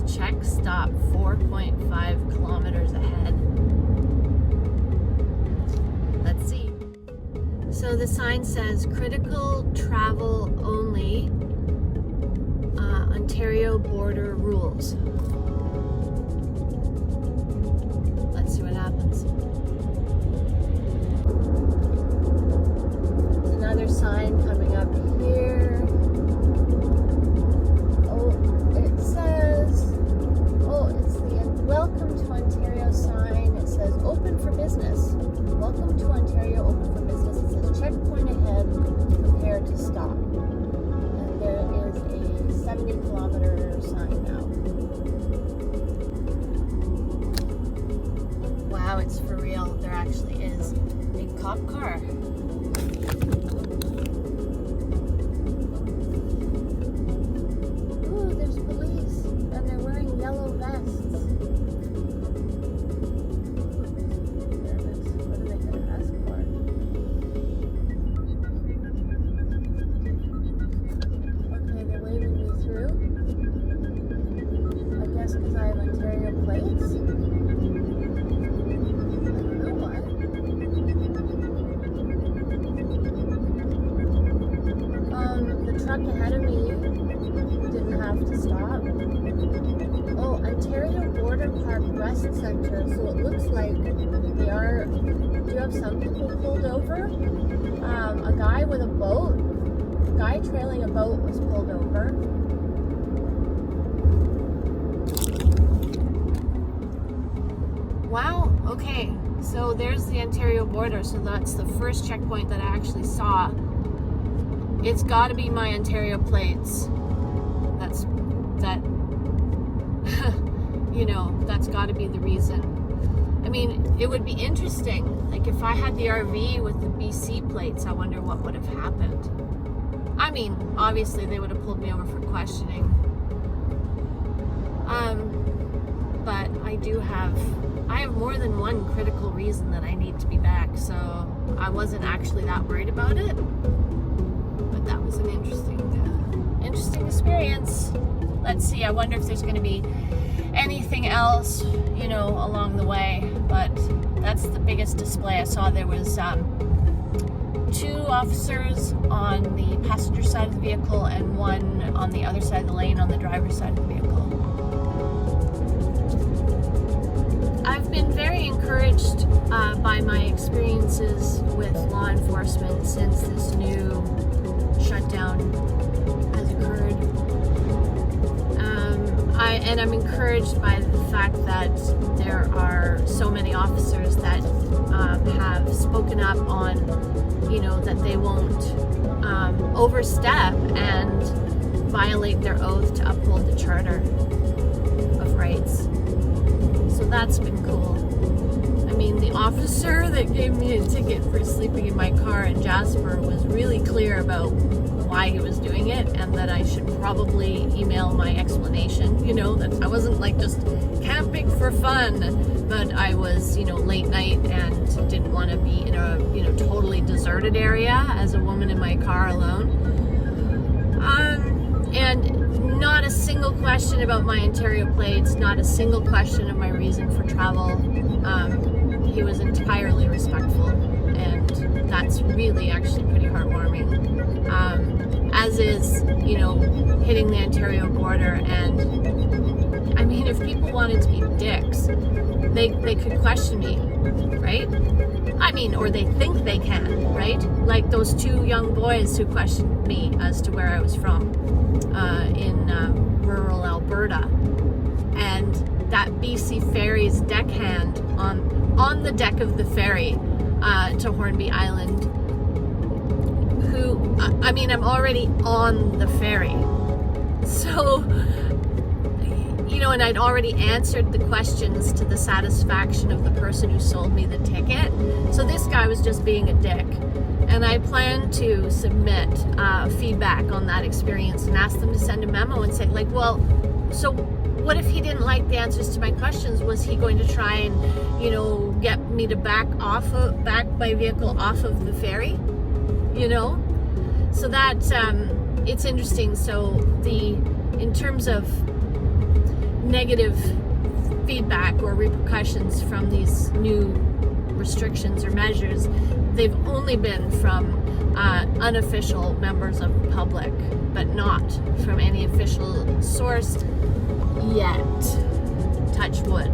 check stop 4.5 kilometers ahead. Let's see. So the sign says critical travel only, Ontario border rules. Let's see what happens. There's another sign coming up here. It says, it's the Welcome to Ontario sign. It says open for business. Welcome to Ontario, open for business. It says checkpoint ahead, prepare to stop. And there is a 70-kilometer sign now. Wow, it's for real. There actually is a cop car. Because I have Ontario plates. I don't know why. The truck ahead of me didn't have to stop. Ontario Border Park Rest Center. So it looks like they are. Do you have some people pulled over? A guy with a boat. A guy trailing a boat was pulled over. Wow, okay, so there's the Ontario border, so that's the first checkpoint that I actually saw. It's got to be my Ontario plates. That's got to be the reason. I mean, it would be interesting, like if I had the RV with the BC plates, I wonder what would have happened. I mean, obviously they would have pulled me over for questioning. But I have more than one critical reason that I need to be back, so I wasn't actually that worried about it. But that was an interesting experience. Let's see, I wonder if there's going to be anything else, along the way. But that's the biggest display I saw. There was 2 officers on the passenger side of the vehicle and 1 on the other side of the lane on the driver's side of the vehicle. I've been very encouraged by my experiences with law enforcement since this new shutdown has occurred. And I'm encouraged by the fact that there are so many officers that have spoken up on, that they won't overstep and violate their oath to uphold the Charter of Rights. So that's been cool. I mean, the officer that gave me a ticket for sleeping in my car in Jasper was really clear about why he was doing it, and that I should probably email my explanation, that I wasn't like just camping for fun, but I was, late night and didn't want to be in a, totally deserted area as a woman in my car alone. And not a single question about my Ontario plates, not a single question of my reason for travel. He was entirely respectful, and that's really actually pretty heartwarming. As is, hitting the Ontario border. And I mean, if people wanted to be dicks, they could question me, right? I mean, or they think they can, right? Like those 2 young boys who questioned me as to where I was from in rural Alberta. And that BC Ferry's deckhand on the deck of the ferry to Hornby Island, who, I mean, I'm already on the ferry. So, and I'd already answered the questions to the satisfaction of the person who sold me the ticket. So this guy was just being a dick. And I plan to submit feedback on that experience and ask them to send a memo and say, like, well, so what if he didn't like the answers to my questions? Was he going to try and, get me to back my vehicle off of the ferry? So that, it's interesting. So in terms of negative feedback or repercussions from these new restrictions or measures, they've only been from unofficial members of the public, but not from any official source yet. Touch wood.